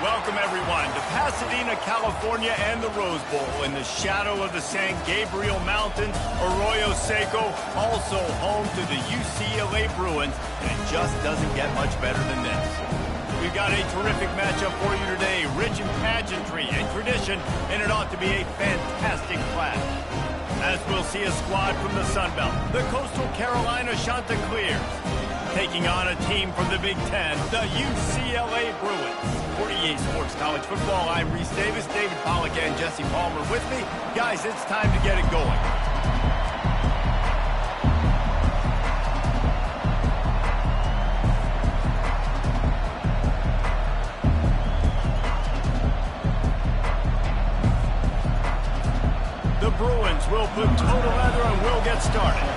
Welcome, everyone, to Pasadena, California and the Rose Bowl in the shadow of the San Gabriel Mountains. Arroyo Seco, also home to the UCLA Bruins, and it just doesn't get much better than this. We've got a terrific matchup for you today, rich in pageantry and tradition, and it ought to be a fantastic clash. As we'll see a squad from the Sun Belt, the Coastal Carolina Chanticleers, taking on a team from the Big Ten, the UCLA Bruins. For EA Sports College Football, I'm Reese Davis, David Pollack, and Jesse Palmer with me. Guys, it's time to get it going. The Bruins will put total leather and we'll get started.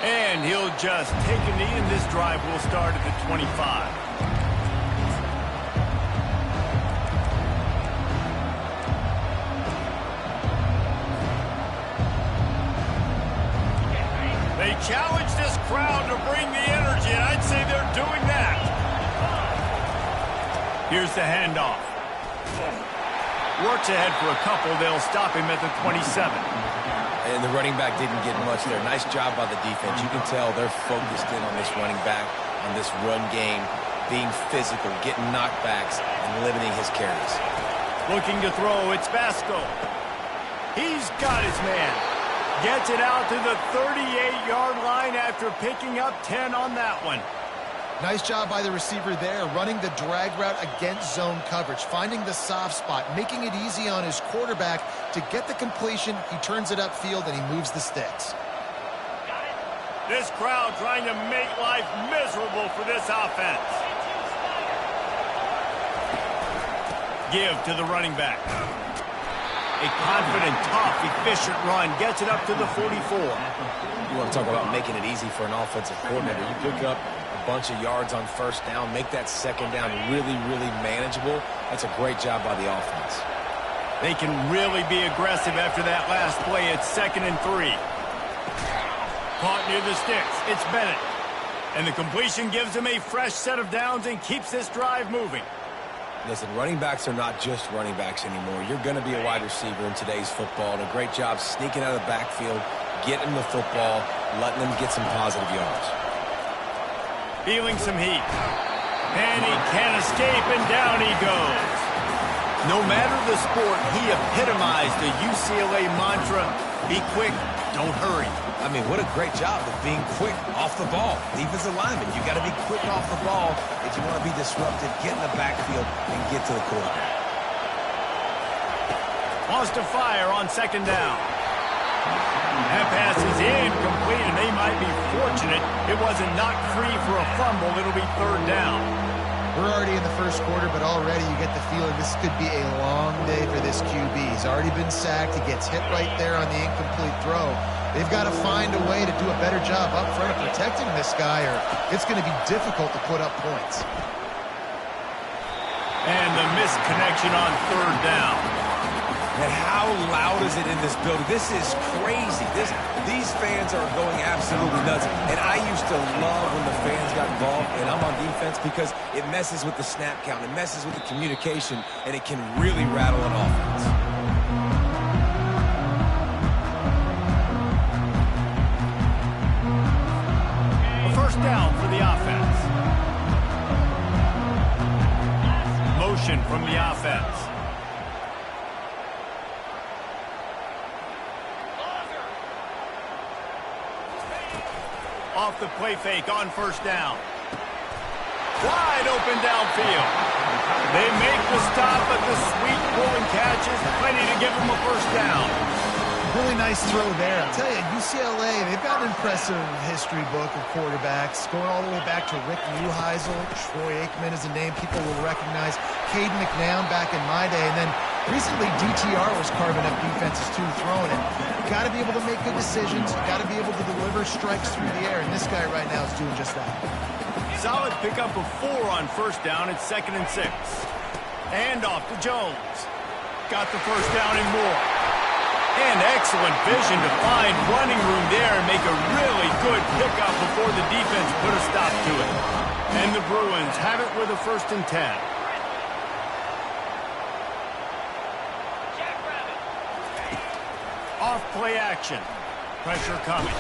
And he'll just take a knee, and this drive will start at the 25. They challenge this crowd to bring the energy, and I'd say they're doing that. Here's the handoff. Works ahead for a couple. They'll stop him at the 27. And the running back didn't get much there. Nice job by the defense. You can tell they're focused in on this running back, on this run game, being physical, getting knockbacks, and limiting his carries. Looking to throw, it's Vasco. He's got his man. Gets it out to the 38-yard line after picking up 10 on that one. Nice job by the receiver there, running the drag route against zone coverage, finding the soft spot, making it easy on his quarterback to get the completion. He turns it upfield, and he moves the sticks. This crowd trying to make life miserable for this offense. Give to the running back. A confident, tough, efficient run gets it up to the 44. You want to talk about making it easy for an offensive coordinator. You pick up a bunch of yards on first down, make that second down really, really manageable. That's a great job by the offense. They can really be aggressive after that last play. It's 2nd and 3. Caught near the sticks. It's Bennett. And the completion gives him a fresh set of downs and keeps this drive moving. Listen, running backs are not just running backs anymore. You're going to be a wide receiver in today's football, and a great job sneaking out of the backfield, getting the football, letting them get some positive yards. Feeling some heat. And he can't escape, and down he goes. No matter the sport, he epitomized the UCLA mantra, be quick, don't hurry. I mean, what a great job of being quick off the ball. Defensive lineman, you got to be quick off the ball if you want to be disruptive, get in the backfield, and get to the quarterback. Wants to fire on 2nd down. That pass is incomplete, and they might be fortunate it wasn't knocked free for a fumble. It'll be 3rd down. We're already in the first quarter, but already you get the feeling this could be a long day for this QB. He's already been sacked. He gets hit right there on the incomplete throw. They've got to find a way to do a better job up front of protecting this guy, or it's going to be difficult to put up points. And the missed connection on 3rd down. And how loud is it in this building? This is crazy. These fans are going absolutely nuts. And I used to love when the fans got involved, and I'm on defense, because it messes with the snap count. It messes with the communication, and it can really rattle an offense. First down for the offense. Motion from the offense. Off the play fake on 1st down. Wide open downfield. They make the stop, but the sweet pulling catch is plenty to give them a 1st down. Really nice throw there. I'll tell you, UCLA, they've got an impressive history book of quarterbacks, going all the way back to Rick Neuheisel. Troy Aikman is a name people will recognize. Caden McNown back in my day. And then recently, DTR was carving up defenses too, throwing it. You got to be able to make good decisions. You got to be able to deliver strikes through the air. And this guy right now is doing just that. Solid pickup of 4 on 1st down. It's 2nd and 6. Hand off to Jones. Got the 1st down and more. And excellent vision to find running room there and make a really good pickup before the defense put a stop to it. And the Bruins have it with a 1st and 10. Off play action. Pressure coming.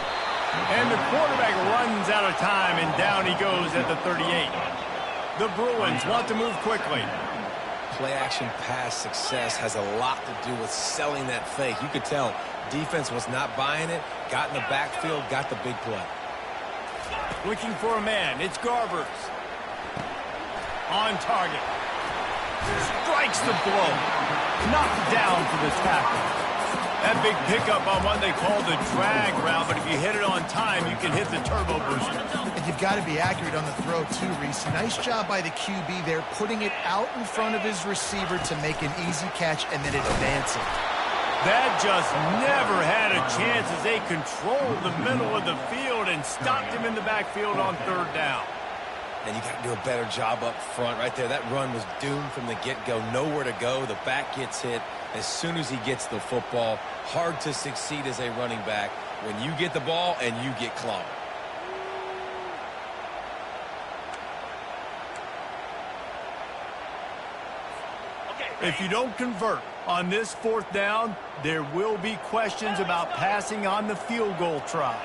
And the quarterback runs out of time, and down he goes at the 38. The Bruins want to move quickly. Play-action pass success has a lot to do with selling that fake. You could tell defense was not buying it, got in the backfield, got the big play. Looking for a man. It's Garbers. On target. Strikes the blow. Knocked down for the tackle. That big pickup on what they call the drag route, but if you hit it on time, you can hit the turbo booster. And you've got to be accurate on the throw, too, Reese. Nice job by the QB there, putting it out in front of his receiver to make an easy catch and then advancing. That just never had a chance as they controlled the middle of the field and stopped him in the backfield on 3rd down. And you got to do a better job up front right there. That run was doomed from the get-go. Nowhere to go. The back gets hit as soon as he gets the football. Hard to succeed as a running back when you get the ball and you get clobbered. If you don't convert on this 4th down, there will be questions about passing on the field goal try.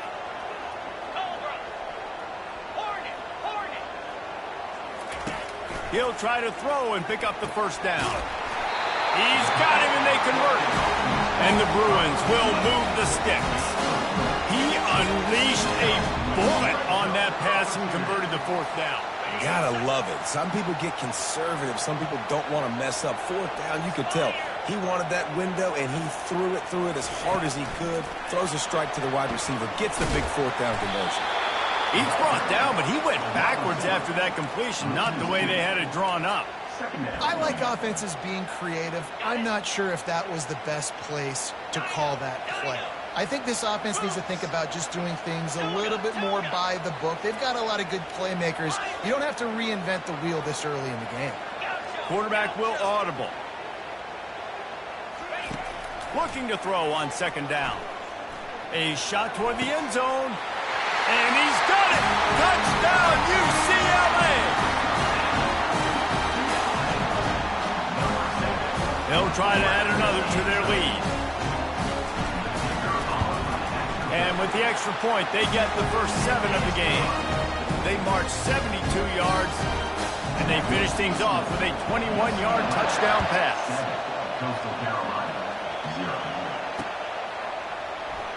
He'll try to throw and pick up the 1st down. He's got him and they convert. And the Bruins will move the sticks. He unleashed a bullet on that pass and converted the 4th down. Gotta love it. Some people get conservative. Some people don't want to mess up. 4th down, you could tell. He wanted that window, and he threw it as hard as he could. Throws a strike to the wide receiver. Gets the big 4th down conversion. He's brought down, but he went backwards after that completion, not the way they had it drawn up. I like offenses being creative. I'm not sure if that was the best place to call that play. I think this offense needs to think about just doing things a little bit more by the book. They've got a lot of good playmakers. You don't have to reinvent the wheel this early in the game. Quarterback will audible. Looking to throw on 2nd down. A shot toward the end zone. And he's got it! Touchdown, UCLA! They'll try to add another to their lead. And with the extra point, they get the first 7 of the game. They march 72 yards, and they finish things off with a 21-yard touchdown pass.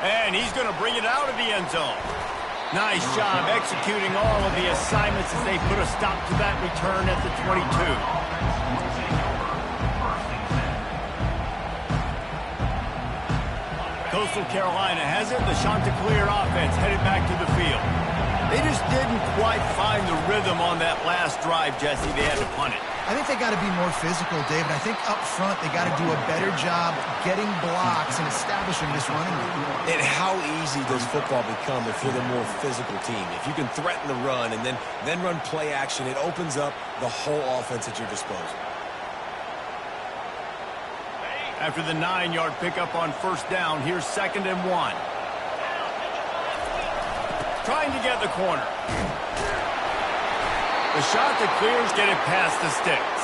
And he's going to bring it out of the end zone. Nice job executing all of the assignments as they put a stop to that return at the 22. Coastal Carolina has it. The Chanticleer offense headed back to the field. They just didn't quite find the rhythm on that last drive, Jesse. They had to punt it. I think they got to be more physical, David. I think up front they got to do a better job getting blocks and establishing this running game. And how easy does football become if you're the more physical team? If you can threaten the run and then run play action, it opens up the whole offense at your disposal. After the 9-yard pickup on 1st down, here's 2nd and 1. Trying to get the corner. The Chanticleers get it past the sticks.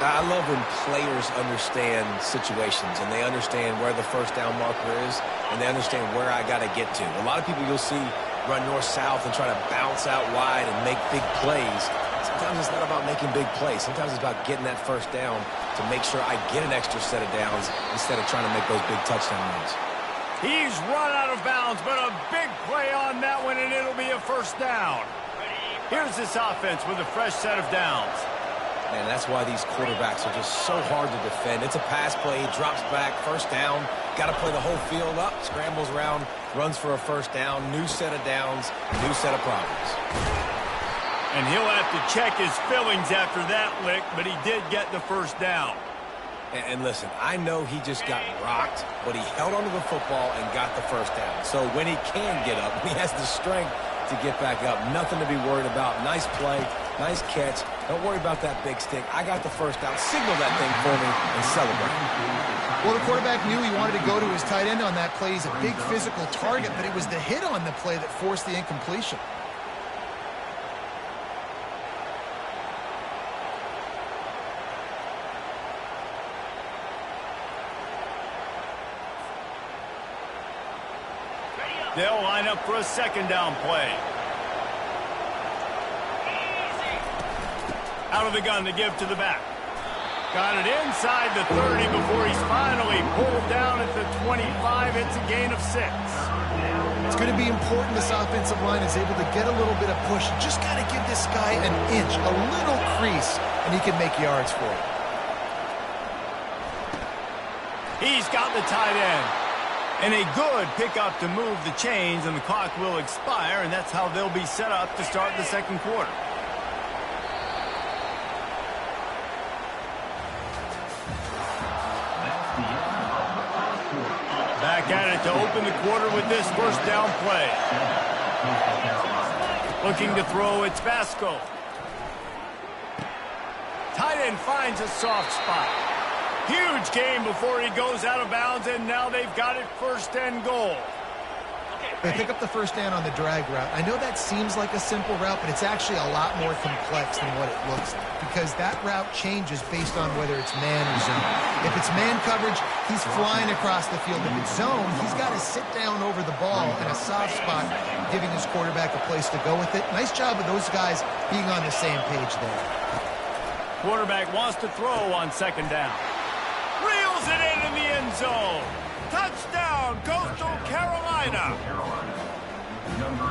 I love when players understand situations and they understand where the 1st down marker is and they understand where I got to get to. A lot of people you'll see run north-south and try to bounce out wide and make big plays. Sometimes it's not about making big plays. Sometimes it's about getting that 1st down to make sure I get an extra set of downs instead of trying to make those big touchdown runs. He's run out of bounds, but a big play on that one, and it'll be a 1st down. Here's this offense with a fresh set of downs. Man, that's why these quarterbacks are just so hard to defend. It's a pass play, drops back, 1st down. Got to play the whole field up, scrambles around, runs for a 1st down, new set of downs, new set of problems. And he'll have to check his fillings after that lick, but he did get the 1st down. And listen, I know he just got rocked, but he held onto the football and got the 1st down. So when he can get up, he has the strength to get back up. Nothing to be worried about. Nice play. Nice catch. Don't worry about that big stick. I got the first down. Signal that thing for me and celebrate. Well, the quarterback knew he wanted to go to his tight end on that play. He's a big physical target, but it was the hit on the play that forced the incompletion. They'll line up for a second down play. Out of the gun to give to the back. Got it inside the 30 before he's finally pulled down at the 25. It's a gain of 6. It's going to be important this offensive line is able to get a little bit of push. Just got to give this guy an inch, a little crease, and he can make yards for it. He's got the tight end. And a good pickup to move the chains, and the clock will expire, and that's how they'll be set up to start the second quarter. Back at it to open the quarter with this first down play. Looking to throw, it's Vasco. Tight end finds a soft spot. Huge game before he goes out of bounds, and now they've got it first and goal. They pick up the first down on the drag route. I know that seems like a simple route, but it's actually a lot more complex than what it looks like because that route changes based on whether it's man or zone. If it's man coverage, he's flying across the field. If it's zone, he's got to sit down over the ball in a soft spot, giving his quarterback a place to go with it. Nice job of those guys being on the same page there. Quarterback wants to throw on second down. Reels it in the end zone. Touchdown, Coastal Carolina.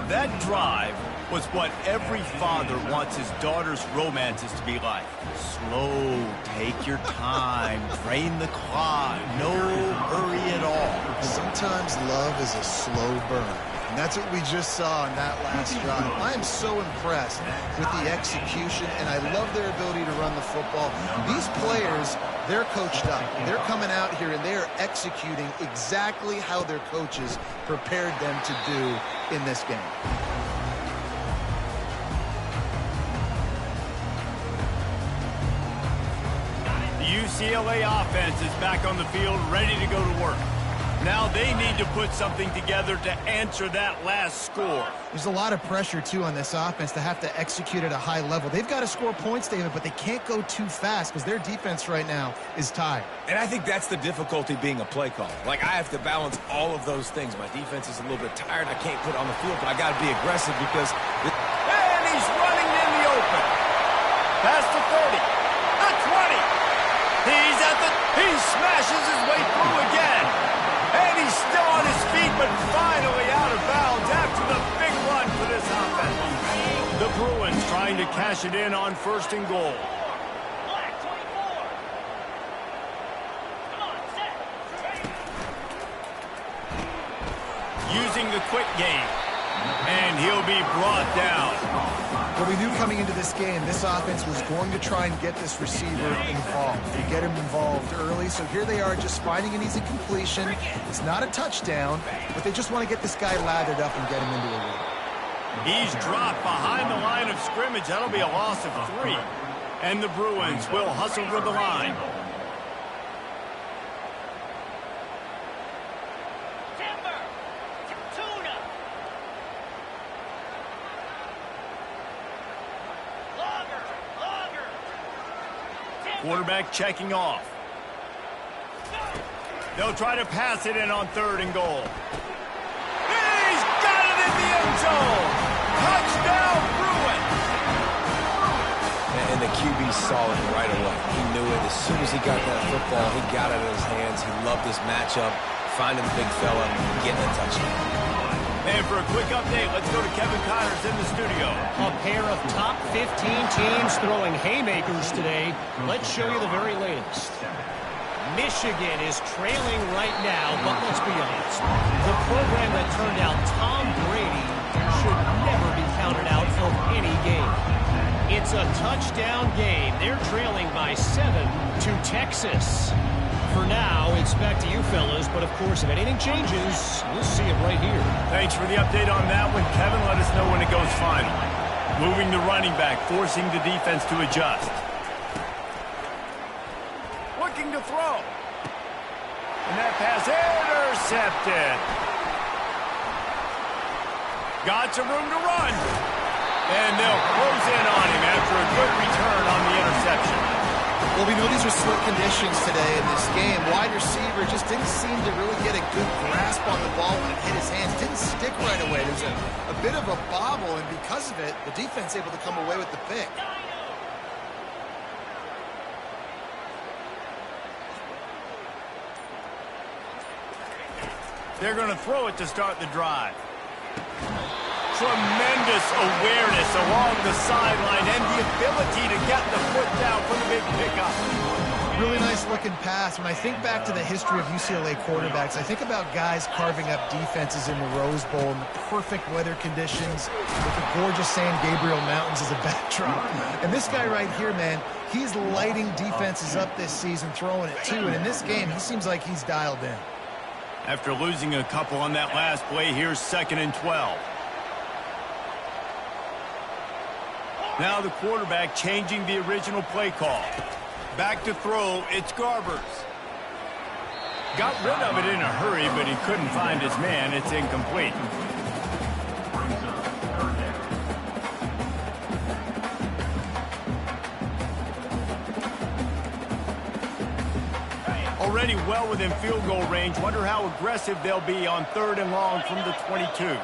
That drive was what every father wants his daughter's romances to be like. Slow, take your time, drain the clock, no hurry at all. Sometimes love is a slow burn. And that's what we just saw in that last drive. I am so impressed with the execution, and I love their ability to run the football. These players, they're coached up. They're coming out here, and they're executing exactly how their coaches prepared them to do in this game. The UCLA offense is back on the field, ready to go to work. Now they need to put something together to answer that last score. There's a lot of pressure, too, on this offense to have to execute at a high level. They've got to score points, David, but they can't go too fast because their defense right now is tired. And I think that's the difficulty being a play caller. Like, I have to balance all of those things. My defense is a little bit tired. I can't put it on the field, but I got to be aggressive because... And he's running in the open. Past the 30. The 20. He smashes his way through again. And he's still on his feet, but finally out of bounds after the big run for this offense. The Bruins trying to cash it in on first and goal. Using the quick game. And he'll be brought down. Well, we knew coming into this game, this offense was going to try and get this receiver involved, to get him involved early. So here they are just finding an easy completion. It's not a touchdown, but they just want to get this guy lathered up and get him into a rhythm. He's dropped behind the line of scrimmage. That'll be a loss of 3. And the Bruins will hustle to the line. Quarterback checking off. They'll try to pass it in on third and goal. He's got it in the end zone. Touchdown, Bruins. And the QB saw it right away. He knew it. As soon as he got that football, he got it in his hands. He loved this matchup, finding the big fella, and getting a touchdown. And for a quick update, let's go to Kevin Connors in the studio. A pair of top 15 teams throwing haymakers today. Let's show you the very latest. Michigan is trailing right now, but let's be honest. The program that turned out Tom Brady should never be counted out of any game. It's a touchdown game. They're trailing by 7 to Texas. For now, it's back to you fellas, but of course, if anything changes, we'll see it right here. Thanks for the update on that one, Kevin. Let us know when it goes final. Moving the running back, forcing the defense to adjust. Looking to throw. And that pass intercepted. Got some room to run. And they'll close in on him after a good return on the interception. Well, we know these are split conditions today in this game. Wide receiver just didn't seem to really get a good grasp on the ball when it hit his hands. Didn't stick right away. There's a bit of a bobble, and because of it, the defense able to come away with the pick. They're going to throw it to start the drive. Tremendous awareness along the sideline and the ability to get the foot down for the big pickup. Really nice looking pass. When I think back to the history of UCLA quarterbacks, I think about guys carving up defenses in the Rose Bowl in the perfect weather conditions with the gorgeous San Gabriel Mountains as a backdrop. And this guy right here, man, he's lighting defenses up this season, throwing it too. And in this game, he seems like he's dialed in. After losing a couple on that last play, here's 2nd and 12. Now the quarterback changing the original play call. Back to throw, it's Garbers. Got rid of it in a hurry, but he couldn't find his man. It's incomplete. Already well within field goal range. Wonder how aggressive they'll be on 3rd and long from the 22.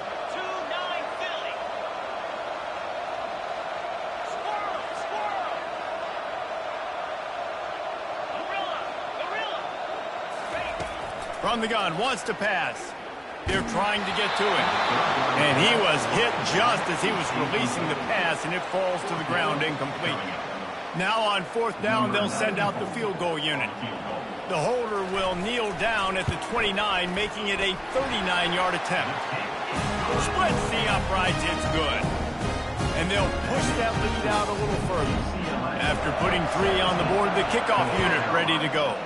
From the gun, wants to pass. They're trying to get to him. And he was hit just as he was releasing the pass, and it falls to the ground incomplete. Now on 4th down, they'll send out the field goal unit. The holder will kneel down at the 29, making it a 39-yard attempt. Splits the uprights, it's good. And they'll push that lead out a little further. After putting 3 on the board, the kickoff unit ready to go.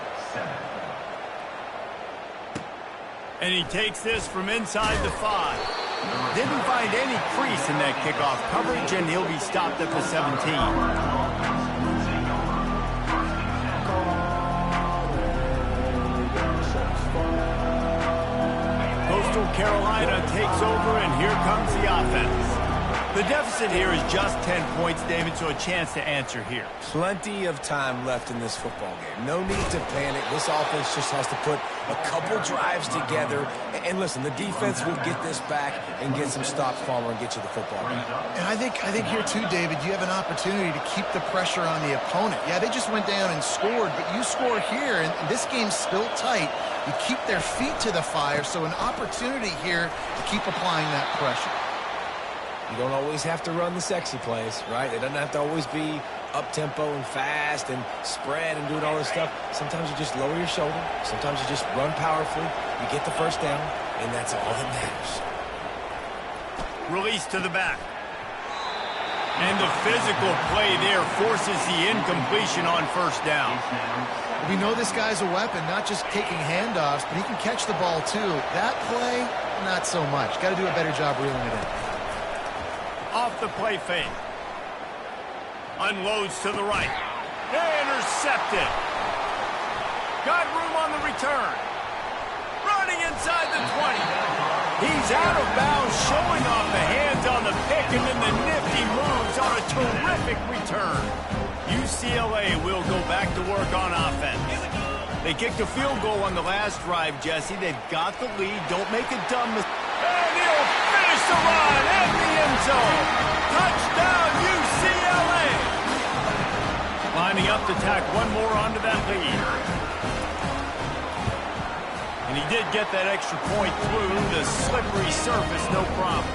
And he takes this from inside the 5. Didn't find any crease in that kickoff coverage, and he'll be stopped at the 17. Coastal Carolina takes over, and here comes the offense. The deficit here is just 10 points, David, so a chance to answer here. Plenty of time left in this football game. No need to panic. This offense just has to put a couple drives together. And listen, the defense will get this back and get some stops, Palmer, and get you the football game. And I think here too, David, you have an opportunity to keep the pressure on the opponent. Yeah, they just went down and scored, but you score here, and this game's still tight. You keep their feet to the fire, so an opportunity here to keep applying that pressure. You don't always have to run the sexy plays, right? It doesn't have to always be up-tempo and fast and spread and doing all this stuff. Sometimes you just lower your shoulder. Sometimes you just run powerfully. You get the first down, and that's all that matters. Release to the back. And the physical play there forces the incompletion on 1st down. We know this guy's a weapon, not just taking handoffs, but he can catch the ball too. That play, not so much. Got to do a better job reeling it in. Off the play fake. Unloads to the right. Intercepted. Got room on the return. Running inside the 20. He's out of bounds, showing off the hands on the pick, and then the nifty moves on a terrific return. UCLA will go back to work on offense. They kicked a field goal on the last drive, Jesse. They've got the lead. Don't make a dumb mistake. And he'll finish the run at the end zone. Touchdown, UCLA. Lining up to tack one more onto that lead. And he did get that extra point through the slippery surface, no problem.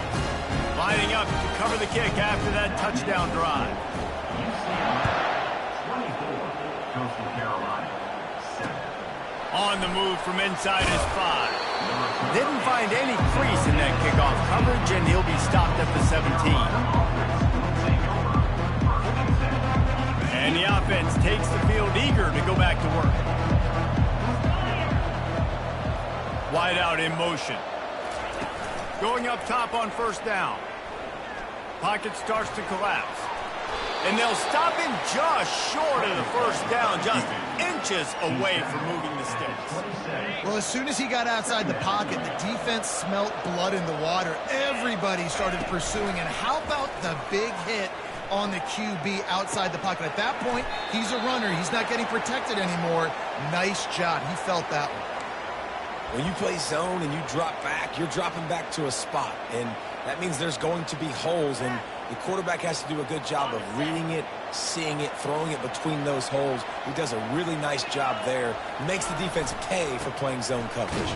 Lining up to cover the kick after that touchdown drive. On the move from inside his 5. Didn't find any crease in that kickoff coverage, and he'll be stopped at the 17. And the offense takes the field eager to go back to work. Wide out in motion. Going up top on 1st down. pocket starts to collapse. And they'll stop him just short of the first down, just inches away from moving the sticks. Well, as soon as he got outside the pocket, the defense smelt blood in the water. Everybody started pursuing. And how about the big hit on the QB outside the pocket? At that point, he's a runner. He's not getting protected anymore. Nice job. He felt that one. When you play zone and you drop back, you're dropping back to a spot. And that means there's going to be holes, and the quarterback has to do a good job of reading it, seeing it, throwing it between those holes. He does a really nice job there. Makes the defense pay for playing zone coverage.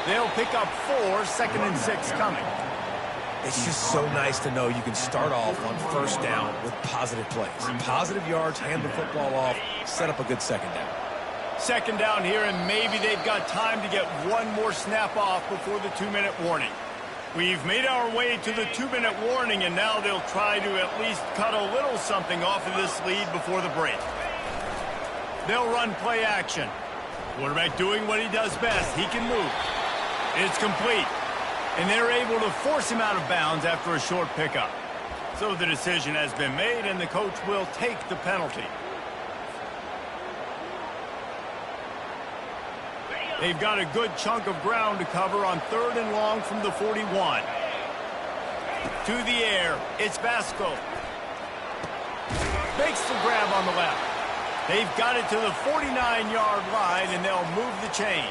They'll pick up 4, 2nd and 6 coming. It's just so nice to know you can start off on first down with positive plays. Positive yards, hand the football off, set up a good second down. Second down here, and maybe they've got time to get one more snap off before the 2-minute warning. We've made our way to the 2-minute warning, and now they'll try to at least cut a little something off of this lead before the break. They'll run play action. Quarterback doing what he does best. He can move. It's complete. And they're able to force him out of bounds after a short pickup. So the decision has been made, and the coach will take the penalty. They've got a good chunk of ground to cover on 3rd and long from the 41. To the air, it's Vasco. Makes the grab on the left. They've got it to the 49-yard line, and they'll move the chains.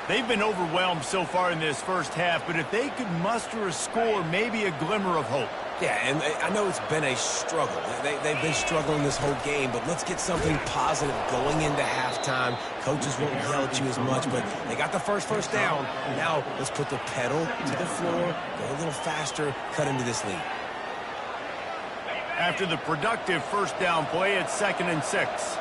They've been overwhelmed so far in this first half, but if they could muster a score, maybe a glimmer of hope. Yeah, and I know it's been a struggle. They've been struggling this whole game, but let's get something positive going into halftime. Coaches won't yell at you as much, but they got the first down. Now let's put the pedal to the floor, go a little faster, cut into this lead. After the productive first down play, it's 2nd and 6.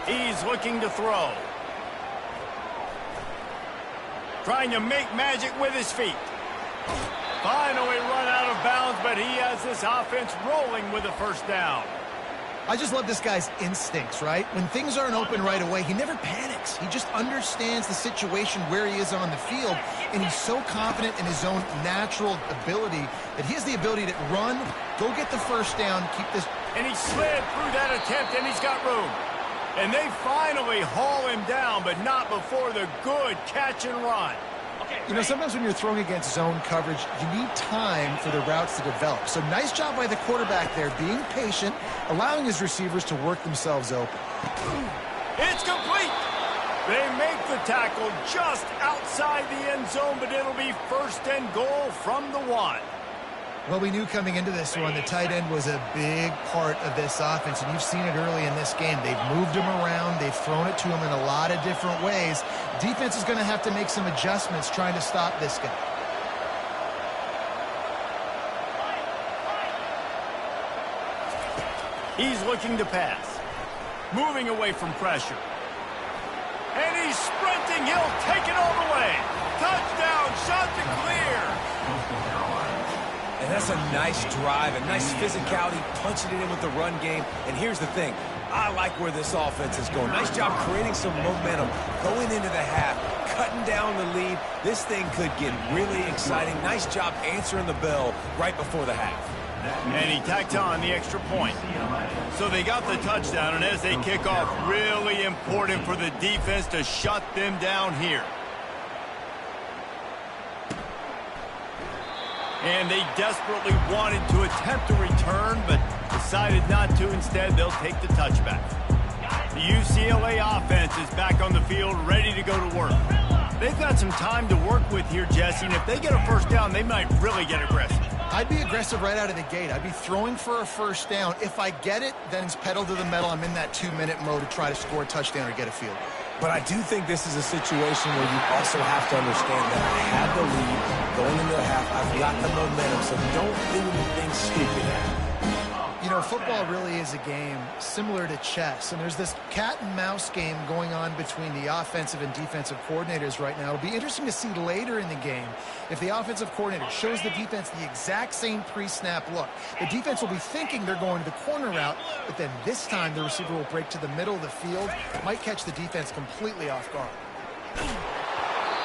He's looking to throw. Trying to make magic with his feet. Finally run out of bounds, but he has this offense rolling with a first down. I just love this guy's instincts, right? When things aren't open right away, he never panics. He just understands the situation where he is on the field, and he's so confident in his own natural ability that he has the ability to run, go get the first down, keep this. And he slid through that attempt, and he's got room. And they finally haul him down, but not before the good catch and run. You know, sometimes when you're throwing against zone coverage, you need time for the routes to develop. So nice job by the quarterback there, being patient, allowing his receivers to work themselves open. It's complete. They make the tackle just outside the end zone, but it'll be 1st and goal from the 1. Well, we knew coming into this one, the tight end was a big part of this offense, and you've seen it early in this game. They've moved him around. They've thrown it to him in a lot of different ways. Defense is going to have to make some adjustments trying to stop this guy. He's looking to pass. Moving away from pressure. And he's sprinting. He'll take it all the way. Touchdown, shot to clear. And that's a nice drive, a nice physicality, punching it in with the run game. And here's the thing. I like where this offense is going. Nice job creating some momentum, going into the half, cutting down the lead. This thing could get really exciting. Nice job answering the bell right before the half. And he tacked on the extra point. So they got the touchdown, and as they kick off, really important for the defense to shut them down here. And they desperately wanted to attempt a return, but decided not to. Instead, they'll take the touchback. The UCLA offense is back on the field, ready to go to work. They've got some time to work with here, Jesse, and if they get a first down, they might really get aggressive. I'd be aggressive right out of the gate. I'd be throwing for a first down. If I get it, then it's pedal to the metal. I'm in that 2-minute mode to try to score a touchdown or get a field goal. But I do think this is a situation where you also have to understand that I have the lead going into the half. I've got the momentum, so don't do anything stupid. You know, football really is a game similar to chess, and there's this cat-and-mouse game going on between the offensive and defensive coordinators right now. It'll be interesting to see later in the game if the offensive coordinator shows the defense the exact same pre-snap look. The defense will be thinking they're going to the corner route, but then this time the receiver will break to the middle of the field, might catch the defense completely off guard.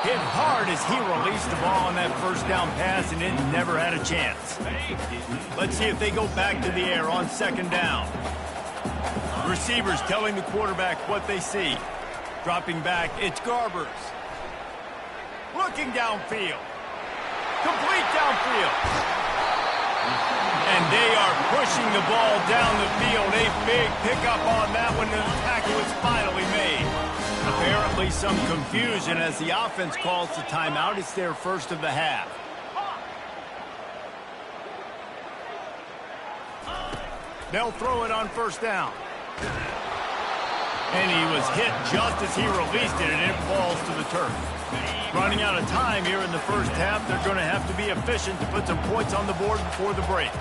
Hit hard as he released the ball on that first down pass, and it never had a chance. Let's see if they go back to the air on second down. Receivers telling the quarterback what they see. Dropping back, it's Garbers. Looking downfield. Complete downfield. And they are pushing the ball down the field. A big pickup on that one, and the tackle is finally made. Apparently some confusion as the offense calls the timeout. It's their first of the half. They'll throw it on first down. And he was hit just as he released it, and it falls to the turf. Running out of time here in the first half, they're going to have to be efficient to put some points on the board before the break.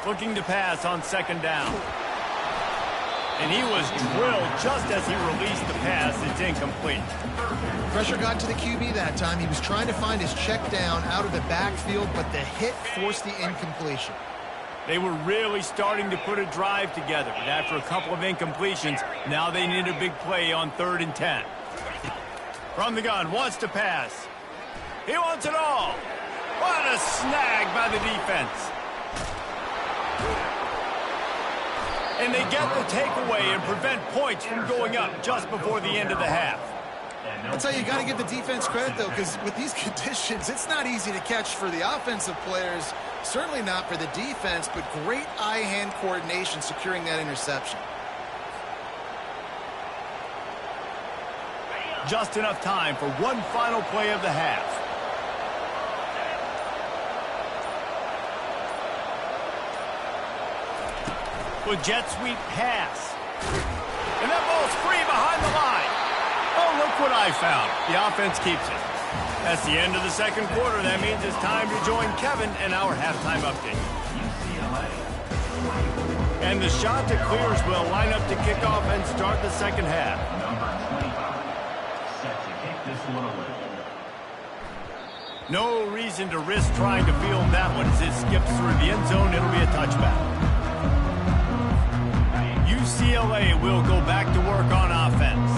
Looking to pass on second down. And he was drilled just as he released the pass. It's incomplete. Pressure got to the QB that time. He was trying to find his check down out of the backfield, but the hit forced the incompletion. They were really starting to put a drive together, but after a couple of incompletions, now they need a big play on 3rd and 10. From the gun, wants to pass. He wants it all. What a snag by the defense. And they get the takeaway and prevent points from going up just before the end of the half. I'll tell you, you got to give the defense credit, though, because with these conditions, it's not easy to catch for the offensive players, certainly not for the defense, but great eye-hand coordination securing that interception. Just enough time for one final play of the half. With jet sweep pass. And that ball's free behind the line. Oh, look what I found. The offense keeps it. That's the end of the second quarter. That means it's time to join Kevin in our halftime update. And the shot to clears will line up to kick off and start the second half. No reason to risk trying to field that one as it skips through the end zone. It'll be a touchback. UCLA will go back to work on offense.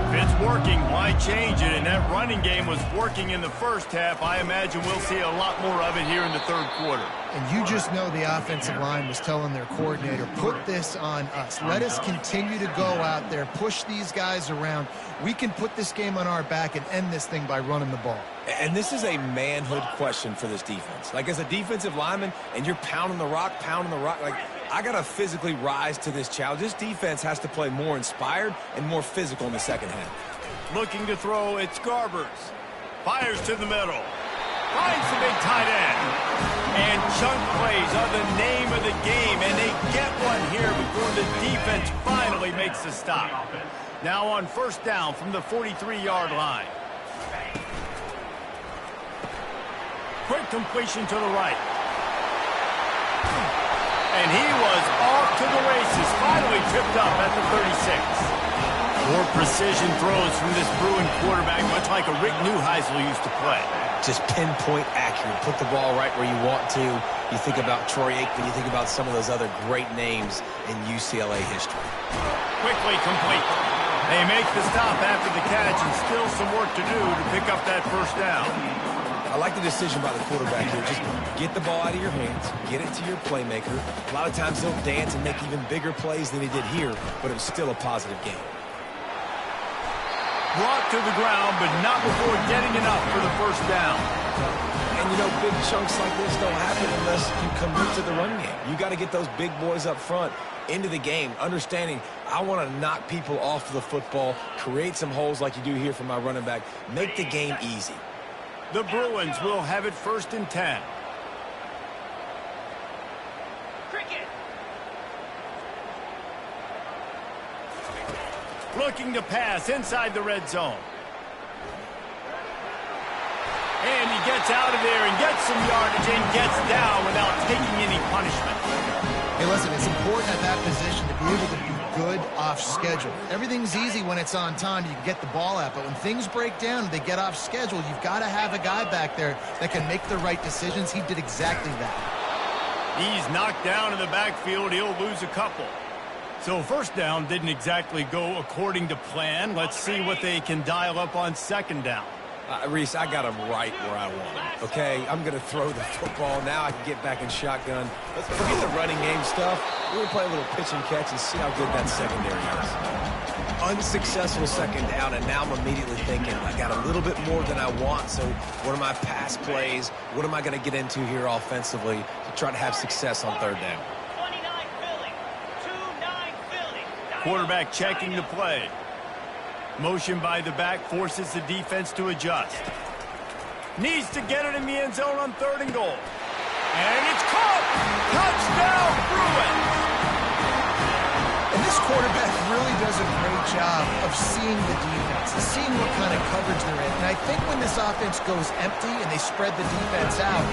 If it's working, why change it? And that running game was working in the first half. I imagine we'll see a lot more of it here in the third quarter. And you just know the offensive line was telling their coordinator, put this on us. Let us continue to go out there, push these guys around. We can put this game on our back and end this thing by running the ball. And this is a manhood question for this defense. Like, as a defensive lineman, and you're pounding the rock, like, I got to physically rise to this challenge. This defense has to play more inspired and more physical in the second half. Looking to throw, it's Garbers. Fires to the middle. Finds the big tight end. And chunk plays are the name of the game, and they get one here before the defense finally makes the stop. Now on first down from the 43-yard line. Quick completion to the right. And he was off to the races, finally tripped up at the 36. More precision throws from this Bruin quarterback, much like a Rick Neuheisel used to play. Just pinpoint accurate. Put the ball right where you want to. You think about Troy Aikman, you think about some of those other great names in UCLA history. Quickly complete. They make the stop after the catch, and still some work to do to pick up that first down. I like the decision by the quarterback here. Just get the ball out of your hands, get it to your playmaker. A lot of times he'll dance and make even bigger plays than he did here, but it was still a positive game. Brought to the ground, but not before getting enough for the first down. And, you know, big chunks like this don't happen unless you commit to the run game. You got to get those big boys up front into the game, understanding I want to knock people off the football, create some holes like you do here for my running back, make the game easy. The Bruins will have it 1st and 10. Looking to pass inside the red zone. And he gets out of there and gets some yardage and gets down without taking any punishment. Hey, listen, it's important at that position to be able to be good off schedule. Everything's easy when it's on time. You can get the ball out. But when things break down and they get off schedule, you've got to have a guy back there that can make the right decisions. He did exactly that. He's knocked down in the backfield. He'll lose a couple. So first down didn't exactly go according to plan. Let's see what they can dial up on second down. Reese, I got him right where I want him, okay? I'm going to throw the football. Now I can get back in shotgun. Let's forget the running game stuff. We're going to play a little pitch and catch and see how good that secondary is. Unsuccessful second down, and now I'm immediately thinking, I got a little bit more than I want, so what are my pass plays? What am I going to get into here offensively to try to have success on third down? Quarterback checking the play. Motion by the back forces the defense to adjust. Needs to get it in the end zone on third and goal. And it's caught! Touchdown, Bruins! And this quarterback really does a great job of seeing the defense, seeing what kind of coverage they're in. And I think when this offense goes empty and they spread the defense out,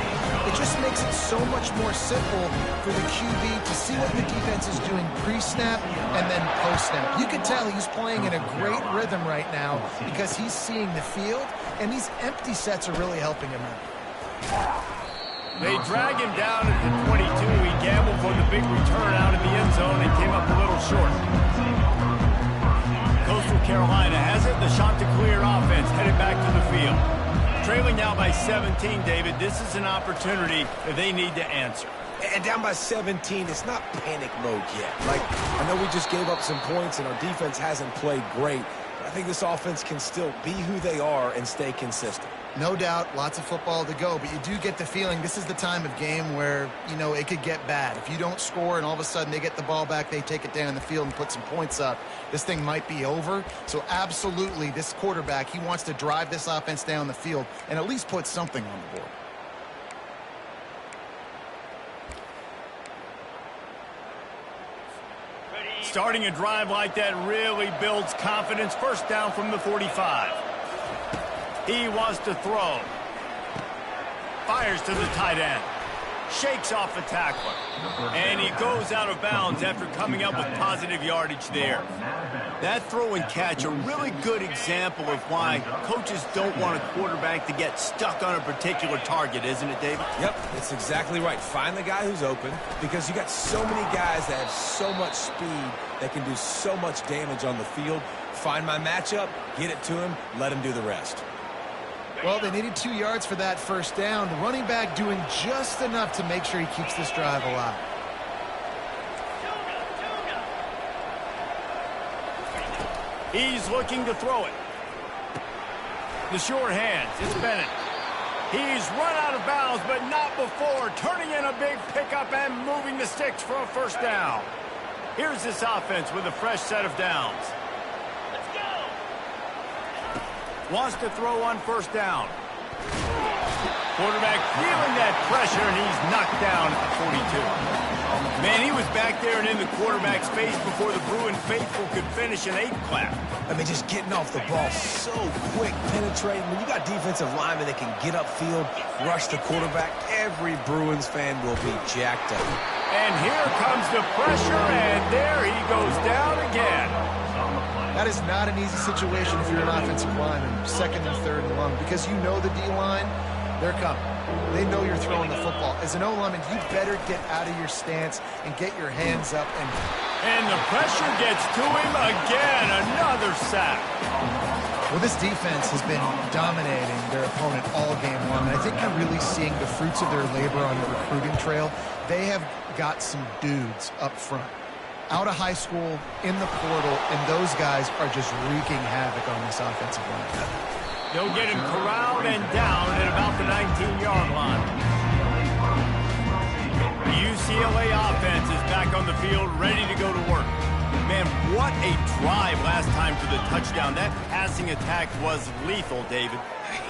it just makes it so much more simple for the QB to see what the defense is doing pre-snap and then post-snap. You can tell he's playing in a great rhythm right now because he's seeing the field, and these empty sets are really helping him out. They drag him down at the 22. He gambled for the big return out in the end zone and came up a little short. Coastal Carolina has it. The Chanticleer offense headed back to the field. Trailing now by 17, David. This is an opportunity that they need to answer. And down by 17, it's not panic mode yet. Like, I know we just gave up some points and our defense hasn't played great, but I think this offense can still be who they are and stay consistent. No doubt, lots of football to go, but you do get the feeling this is the time of game where, you know, it could get bad. If you don't score and all of a sudden they get the ball back, they take it down the field and put some points up, this thing might be over. So absolutely, this quarterback, he wants to drive this offense down the field and at least put something on the board. Starting a drive like that really builds confidence. First down from the 45. He wants to throw. Fires to the tight end. Shakes off the tackler. And he goes out of bounds after coming up with positive yardage there. That throw and catch, a really good example of why coaches don't want a quarterback to get stuck on a particular target, isn't it, David? Yep, it's exactly right. Find the guy who's open because you got so many guys that have so much speed that can do so much damage on the field. Find my matchup, get it to him, let him do the rest. Well, they needed 2 yards for that first down. The running back doing just enough to make sure he keeps this drive alive. He's looking to throw it. The short hands, it's Bennett. He's run out of bounds, but not before turning in a big pickup and moving the sticks for a first down. Here's this offense with a fresh set of downs. Wants to throw on first down. Quarterback feeling that pressure, and he's knocked down at the 42. Man, he was back there and in the quarterback's face before the Bruin faithful could finish an 8-clap. I mean, just getting off the ball so quick, penetrating. When you got defensive linemen that can get upfield, rush the quarterback, every Bruins fan will be jacked up. And here comes the pressure, and there he goes down again. That is not an easy situation if you're an offensive lineman, second and third and long, because you know the D-line, they're coming. They know you're throwing the football. As an O-lineman, you better get out of your stance and get your hands up. And the pressure gets to him again, another sack. Well, this defense has been dominating their opponent all game long, and I think you're really seeing the fruits of their labor on the recruiting trail. They have got some dudes up front, out of high school, in the portal, and those guys are just wreaking havoc on this offensive line. They'll get him corralled and down at about the 19-yard line. The UCLA offense is back on the field, ready to go to work. Man, what a drive last time for the touchdown. That passing attack was lethal, David.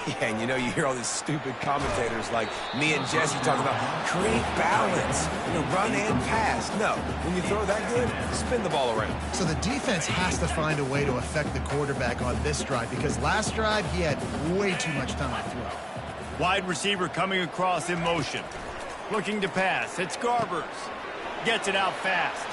Yeah, and you know, you hear all these stupid commentators like me and Jesse talking about create balance, run and pass. No, when you throw that good, spin the ball around. So the defense has to find a way to affect the quarterback on this drive because last drive he had way too much time to throw. Wide receiver coming across in motion. Looking to pass. It's Garbers. Gets it out fast.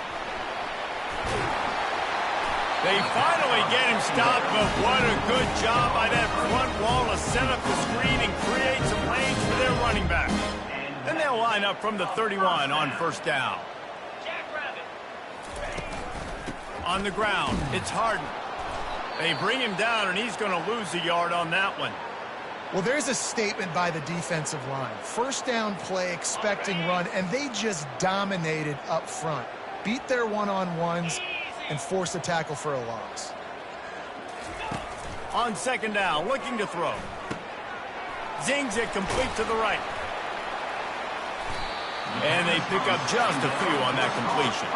They finally get him stopped, but what a good job by that front wall to set up the screen and create some lanes for their running back. And they'll line up from the 31 on first down. On the ground, it's Harden. They bring him down, and he's going to lose a yard on that one. Well, there's a statement by the defensive line. First down play, expecting run, and they just dominated up front. Beat their one-on-ones and force a tackle for a loss. On second down, looking to throw. Zings it complete to the right. And they pick up just a few on that completion.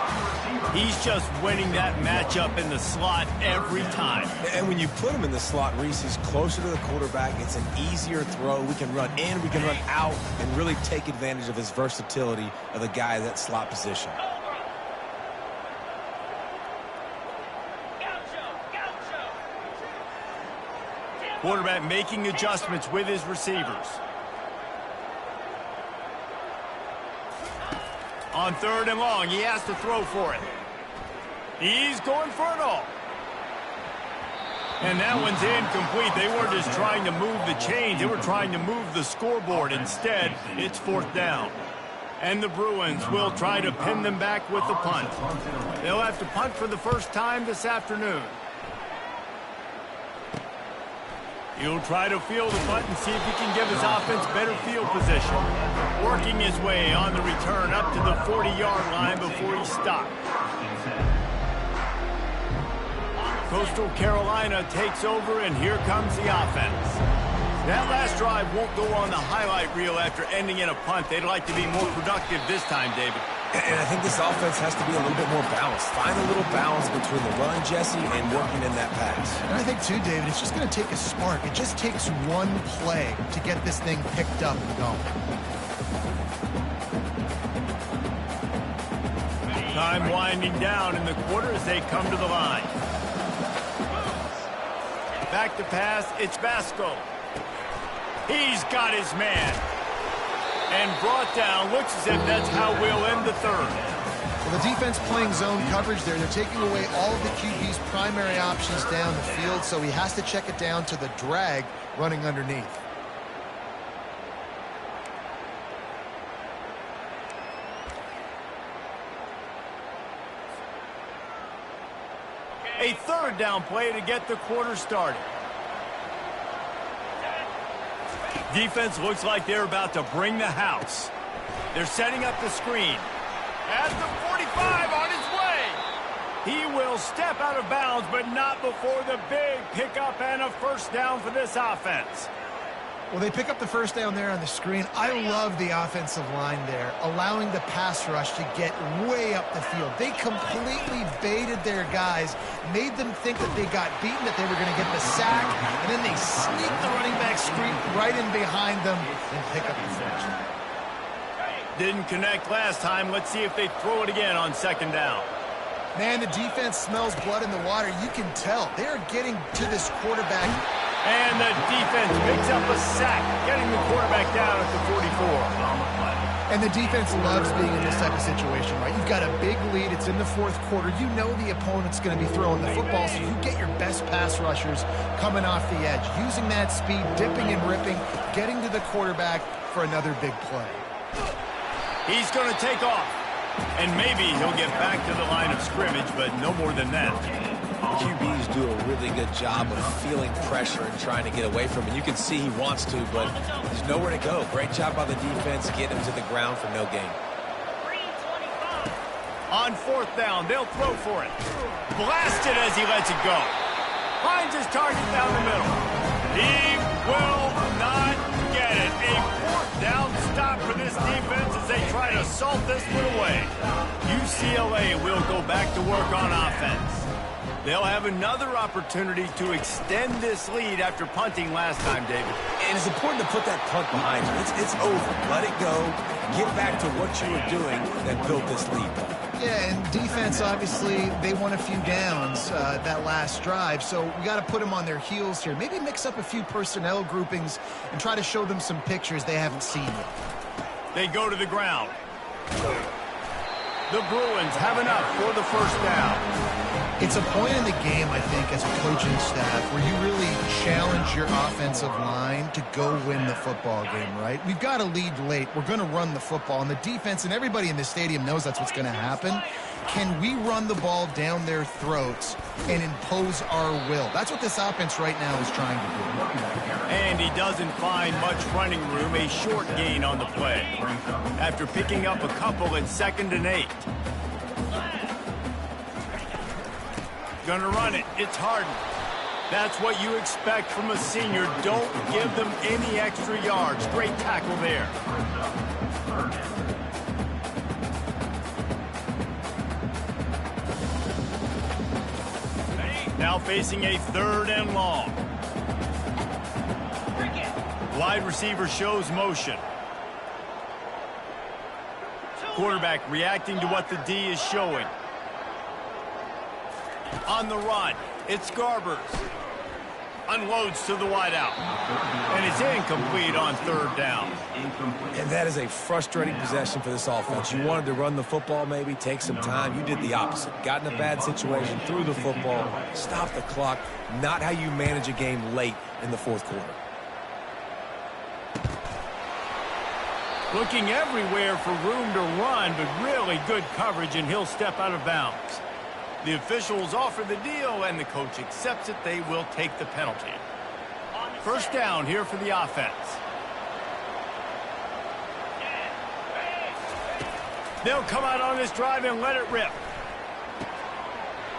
He's just winning that matchup in the slot every time. And when you put him in the slot, Reese, he's closer to the quarterback. It's an easier throw. We can run in, we can run out, and really take advantage of his versatility of the guy at that slot position. Quarterback making adjustments with his receivers. On third and long, he has to throw for it. He's going for it all. And that one's incomplete. They weren't just trying to move the chains. They were trying to move the scoreboard. Instead, it's fourth down. And the Bruins will try to pin them back with the punt. They'll have to punt for the first time this afternoon. He'll try to field the punt and see if he can give his offense better field position. Working his way on the return up to the 40-yard line before he stopped. Coastal Carolina takes over, and here comes the offense. That last drive won't go on the highlight reel after ending in a punt. They'd like to be more productive this time, David. And I think this offense has to be a little bit more balanced. Find a little balance between the run, Jesse, and working in that pass. And I think, too, David, it's just going to take a spark. It just takes one play to get this thing picked up and going. Time winding down in the quarter as they come to the line. Back to pass, it's Vasco. He's got his man. And brought down. Looks as if that's how we'll end the third. Well, the defense playing zone coverage there. They're taking away all of the QB's primary options down the field, so he has to check it down to the drag running underneath. A third down play to get the quarter started. Defense looks like they're about to bring the house. They're setting up the screen. At the 45 on his way. He will step out of bounds, but not before the big pickup and a first down for this offense. Well, they pick up the first down there on the screen. I love the offensive line there, allowing the pass rush to get way up the field. They completely baited their guys, made them think that they got beaten, that they were going to get the sack, and then they sneak the running back screen right in behind them and pick up the first. Didn't connect last time. Let's see if they throw it again on second down. Man, the defense smells blood in the water. You can tell. They're getting to this quarterback. And the defense picks up a sack, getting the quarterback down at the 44. And the defense loves being in this type of situation, right? You've got a big lead. It's in the fourth quarter. You know the opponent's going to be throwing the football, so you get your best pass rushers coming off the edge, using that speed, dipping and ripping, getting to the quarterback for another big play. He's going to take off. And maybe he'll get back to the line of scrimmage, but no more than that. QBs do a really good job of feeling pressure and trying to get away from it. You can see he wants to, but there's nowhere to go. Great job by the defense, getting him to the ground for no gain. On fourth down, they'll throw for it. Blasted as he lets it go. Finds his target down the middle. He will not get it. A fourth down stop for this defense as they try to salt this one away. UCLA will go back to work on offense. They'll have another opportunity to extend this lead after punting last time, David. And it's important to put that punt behind you. It's over. Let it go. Get back to what you were doing that built this lead. Yeah, and defense, obviously, they won a few downs that last drive, so we got to put them on their heels here. Maybe mix up a few personnel groupings and try to show them some pictures they haven't seen yet. They go to the ground. The Bruins have enough for the first down. It's a point in the game, I think, as a coaching staff where you really challenge your offensive line to go win the football game, right? We've got to lead late. We're going to run the football. And the defense and everybody in the stadium knows that's what's going to happen. Can we run the ball down their throats and impose our will? That's what this offense right now is trying to do. And he doesn't find much running room, a short gain on the play. After picking up a couple at 2nd and 8. Gonna run it. It's Harden. That's what you expect from a senior. Don't give them any extra yards. Great tackle there. Now facing a 3rd and long. Wide receiver shows motion. Quarterback reacting to what the D is showing. On the run, it's Garbers. Unloads to the wideout. And it's incomplete on 3rd down. And that is a frustrating possession for this offense. You wanted to run the football, maybe take some time. You did the opposite. Got in a bad situation, threw the football, stopped the clock. Not how you manage a game late in the 4th quarter. Looking everywhere for room to run, but really good coverage, and he'll step out of bounds. The officials offer the deal, and the coach accepts it. They will take the penalty. 1st down here for the offense. They'll come out on this drive and let it rip.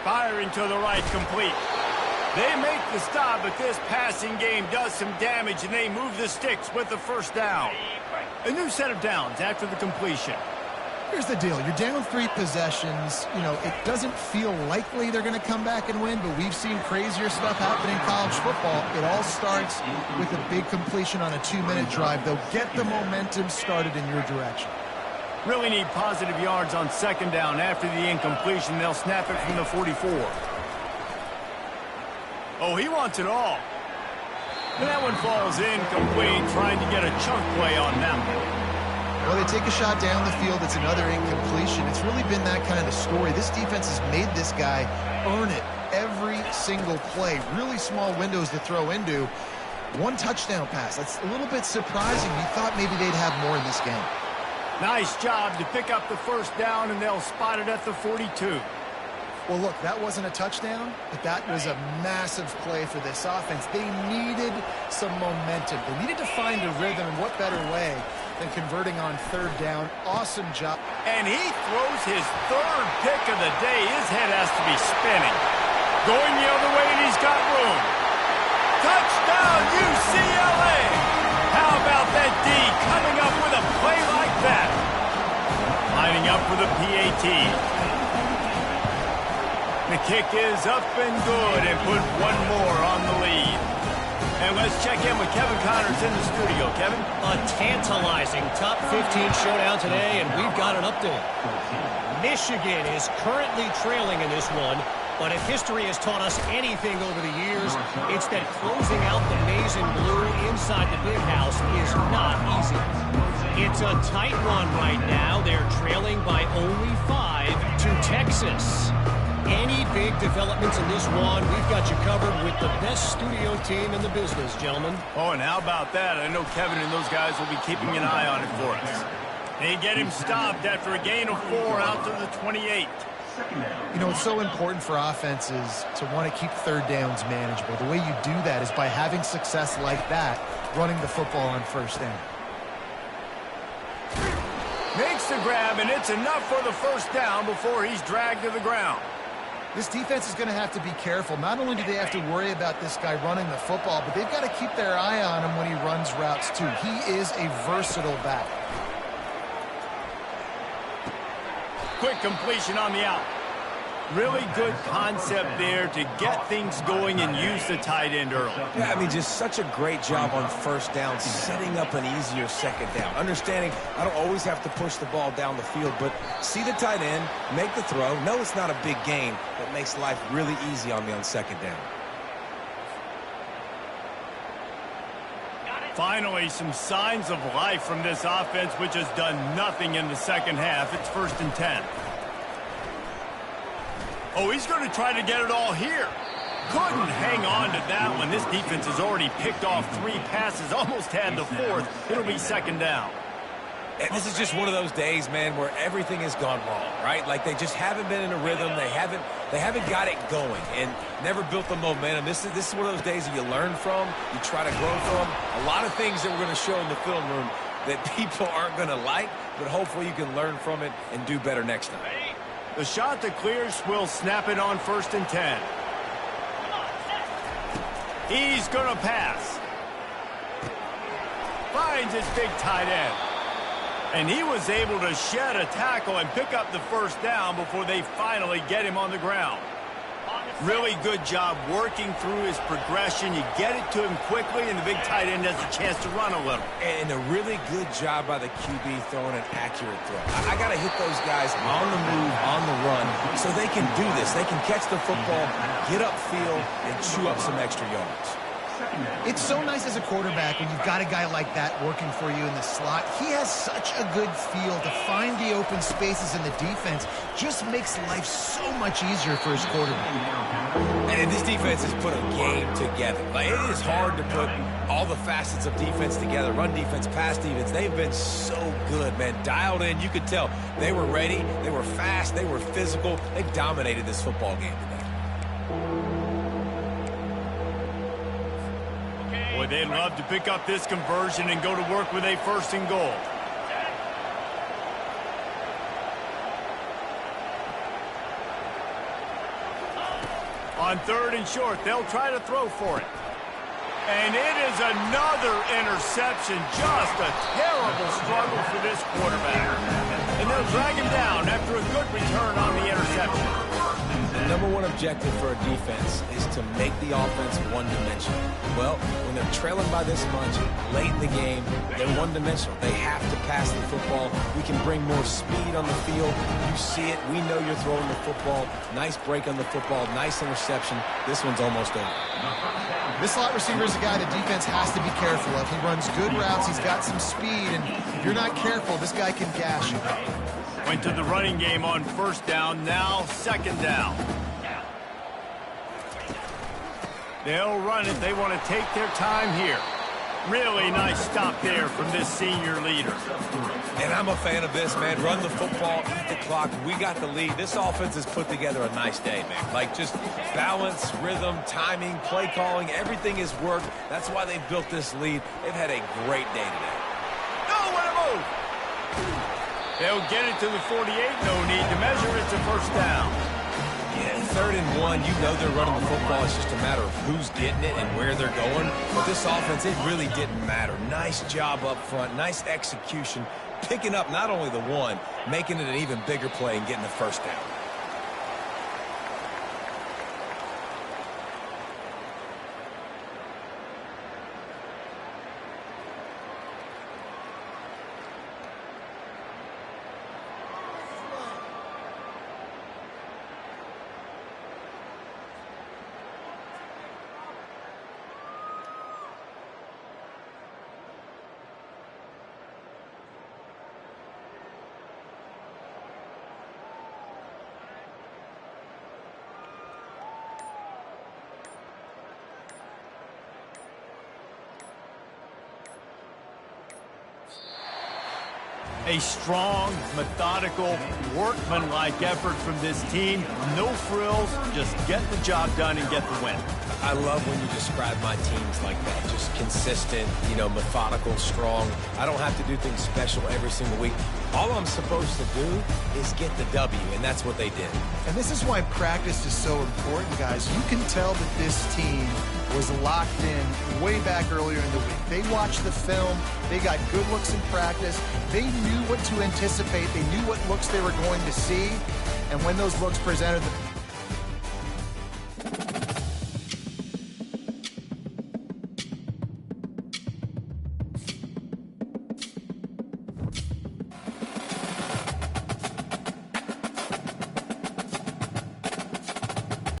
Firing to the right, complete. They make the stop, but this passing game does some damage, and they move the sticks with the 1st down. A new set of downs after the completion. Here's the deal. You're down 3 possessions. You know, it doesn't feel likely they're going to come back and win, but we've seen crazier stuff happen in college football. It all starts with a big completion on a 2-minute drive. They'll get the momentum started in your direction. Really need positive yards on 2nd down. After the incompletion, they'll snap it from the 44. Oh, he wants it all. And that one falls incomplete, trying to get a chunk play on that one. Well, they take a shot down the field. It's another incompletion. It's really been that kind of story. This defense has made this guy earn it every single play. Really small windows to throw into. 1 touchdown pass. That's a little bit surprising. You thought maybe they'd have more in this game. Nice job to pick up the 1st down, and they'll spot it at the 42. Well, look, that wasn't a touchdown, but that was a massive play for this offense. They needed some momentum. They needed to find a rhythm, and what better way than converting on 3rd down. Awesome job. And he throws his 3rd pick of the day. His head has to be spinning. Going the other way, and he's got room. Touchdown, UCLA! How about that D coming up with a play like that? Lining up for the PAT. The kick is up and good, and put 1 more on the lead. And let's check in with Kevin Connors in the studio. Kevin? A tantalizing top 15 showdown today, and we've got an update. Michigan is currently trailing in this one, but if history has taught us anything over the years, it's that closing out the maize and blue inside the big house is not easy. It's a tight one right now. They're trailing by only 5 to Texas. Any big developments in this one, we've got you covered with the best studio team in the business, gentlemen. Oh, and how about that? I know Kevin and those guys will be keeping an eye on it for us. They get him stopped after a gain of 4 out to the 28. You know, it's so important for offenses to want to keep 3rd downs manageable. The way you do that is by having success like that, running the football on 1st down. Makes the grab, and it's enough for the 1st down before he's dragged to the ground. This defense is going to have to be careful. Not only do they have to worry about this guy running the football, but they've got to keep their eye on him when he runs routes too. He is a versatile back. Quick completion on the out. Really good concept there to get things going and use the tight end early. Yeah, I mean, just such a great job on 1st down, setting up an easier 2nd down. Understanding I don't always have to push the ball down the field, but see the tight end, make the throw. No, it's not a big gain, but makes life really easy on me on 2nd down. Finally, some signs of life from this offense, which has done nothing in the 2nd half. It's 1st and 10. Oh, he's going to try to get it all here. Couldn't hang on to that one. This defense has already picked off 3 passes, almost had the 4th. It'll be 2nd down. And this is just one of those days, man, where everything has gone wrong, right? Like they just haven't been in a rhythm. They haven't got it going and never built the momentum. This is one of those days that you learn from, you try to grow from. A lot of things that we're going to show in the film room that people aren't going to like, but hopefully you can learn from it and do better next time. The shot that clears will snap it on 1st and 10. He's going to pass. Finds his big tight end. And he was able to shed a tackle and pick up the 1st down before they finally get him on the ground. Really good job working through his progression. You get it to him quickly, and the big tight end has a chance to run a little. And a really good job by the QB throwing an accurate throw. I got to hit those guys on the move, on the run, so they can do this. They can catch the football, get upfield, and chew up some extra yards. It's so nice as a quarterback when you've got a guy like that working for you in the slot. He has such a good feel to find the open spaces in the defense. Just makes life so much easier for his quarterback. And this defense has put a game together. Like, it is hard to put all the facets of defense together. Run defense, pass defense. They've been so good, man. Dialed in. You could tell they were ready. They were fast. They were physical. They dominated this football game today. Boy, they'd love to pick up this conversion and go to work with a 1st and goal. On 3rd and short, they'll try to throw for it. And it is another interception. Just a terrible struggle for this quarterback. And they'll drag him down after a good return on the interception. The #1 objective for a defense is to make the offense one-dimensional. Well, when they're trailing by this much, late in the game, they're one-dimensional. They have to pass the football. We can bring more speed on the field. You see it. We know you're throwing the football. Nice break on the football. Nice interception. This one's almost over. This slot receiver is a guy the defense has to be careful of. He runs good routes. He's got some speed, and if you're not careful, this guy can gash you. Went to the running game on 1st down, now 2nd down. They'll run it. They want to take their time here. Really nice stop there from this senior leader. And I'm a fan of this, man. Run the football, eat the clock. We got the lead. This offense has put together a nice day, man. Like, just balance, rhythm, timing, play calling, everything has worked. That's why they built this lead. They've had a great day today. No, what a move! They'll get it to the 48. No need to measure it to 1st down. Yeah, 3rd and 1, you know they're running the football. It's just a matter of who's getting it and where they're going. But this offense, it really didn't matter. Nice job up front, nice execution, picking up not only the 1, making it an even bigger play and getting the 1st down. A strong, methodical, workmanlike effort from this team. No frills, just get the job done and get the win. I love when you describe my teams like that. Just consistent, you know, methodical, strong. I don't have to do things special every single week. All I'm supposed to do is get the W, and that's what they did. And this is why practice is so important, guys. You can tell that this team was locked in way back earlier in the week. They watched the film. They got good looks in practice. They knew what to anticipate. They knew what looks they were going to see. And when those looks presented